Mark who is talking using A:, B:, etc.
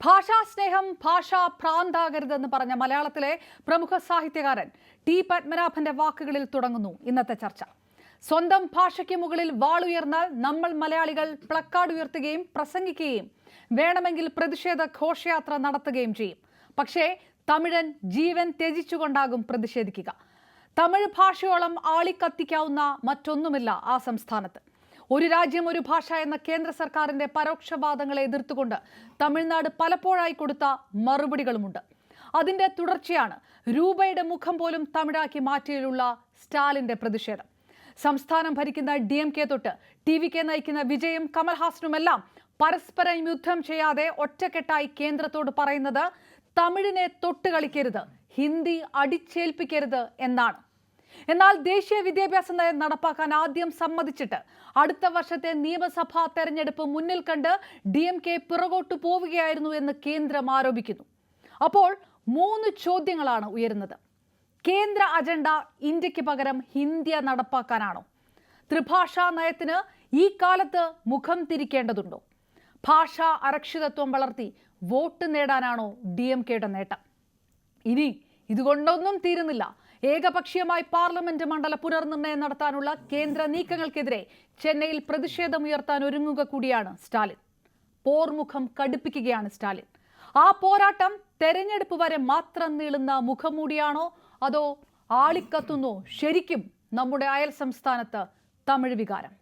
A: ഭാഷാസ്നേഹം ഭാഷാ ഭ്രാന്താകരുതെന്ന് പറഞ്ഞ മലയാളത്തിലെ പ്രമുഖ സാഹിത്യകാരൻ ടി പത്മനാഭന്റെ വാക്കുകളിൽ തുടങ്ങുന്നു ഇന്നത്തെ ചർച്ച. സ്വന്തം ഭാഷയ്ക്ക് മുകളിൽ വാളുയർന്നാൽ നമ്മൾ മലയാളികൾ പ്ലക്കാർഡ് ഉയർത്തുകയും പ്രസംഗിക്കുകയും വേണമെങ്കിൽ പ്രതിഷേധ ഘോഷയാത്ര നടത്തുകയും ചെയ്യും. പക്ഷേ തമിഴൻ ജീവൻ ത്യജിച്ചുകൊണ്ടാകും പ്രതിഷേധിക്കുക. തമിഴ് ഭാഷയോളം ആളിക്കത്തിക്കാവുന്ന മറ്റൊന്നുമില്ല ആ സംസ്ഥാനത്ത്. ഒരു രാജ്യം ഒരു ഭാഷ എന്ന കേന്ദ്ര സർക്കാരിന്റെ പരോക്ഷവാദങ്ങളെ എതിർത്തുകൊണ്ട് തമിഴ്നാട് പലപ്പോഴായി കൊടുത്ത മറുപടികളുമുണ്ട്. അതിന്റെ തുടർച്ചയാണ് രൂപയുടെ മുഖം പോലും തമിഴാക്കി മാറ്റിയതിലുള്ള സ്റ്റാലിന്റെ പ്രതിഷേധം. സംസ്ഥാനം ഭരിക്കുന്ന DMK തൊട്ട് TVK നയിക്കുന്ന വിജയും കമൽഹാസനുമെല്ലാം പരസ്പരം യുദ്ധം ചെയ്യാതെ ഒറ്റക്കെട്ടായി കേന്ദ്രത്തോട് പറയുന്നത് തമിഴിനെ തൊട്ട് കളിക്കരുത്, ഹിന്ദി അടിച്ചേൽപ്പിക്കരുത് എന്നാണ്. എന്നാൽ ദേശീയ വിദ്യാഭ്യാസ നയം നടപ്പാക്കാൻ ആദ്യം സമ്മതിച്ചിട്ട് അടുത്ത വർഷത്തെ നിയമസഭാ തെരഞ്ഞെടുപ്പ് മുന്നിൽ കണ്ട് DMK പിറകോട്ടു പോവുകയായിരുന്നു എന്ന് കേന്ദ്രം ആരോപിക്കുന്നു. അപ്പോൾ 3 ചോദ്യങ്ങളാണ് ഉയരുന്നത്. കേന്ദ്ര അജണ്ട ഇന്ത്യക്ക് പകരം ഹിന്ദി നടപ്പാക്കാനാണോ? ത്രിഭാഷാ നയത്തിന് ഈ കാലത്ത് മുഖം തിരിക്കേണ്ടതുണ്ടോ? ഭാഷാ അരക്ഷിതത്വം വളർത്തി വോട്ട് നേടാനാണോ DMKയുടെ നേട്ടം? ഇനി ഇതുകൊണ്ടൊന്നും തീരുന്നില്ല. ഏകപക്ഷീയമായി പാർലമെന്റ് മണ്ഡല പുനർനിർണയം നടത്താനുള്ള കേന്ദ്ര നീക്കങ്ങൾക്കെതിരെ ചെന്നൈയിൽ പ്രതിഷേധമുയർത്താൻ ഒരുങ്ങുക കൂടിയാണ് സ്റ്റാലിൻ. പോർമുഖം കടുപ്പിക്കുകയാണ് സ്റ്റാലിൻ. ആ പോരാട്ടം തെരഞ്ഞെടുപ്പ് വരെ മാത്രം നീളുന്ന മുഖംമൂടിയാണോ, അതോ ആളിക്കത്തുന്നോ ശരിക്കും നമ്മുടെ അയൽ സംസ്ഥാനത്ത് തമിഴ് വികാരം?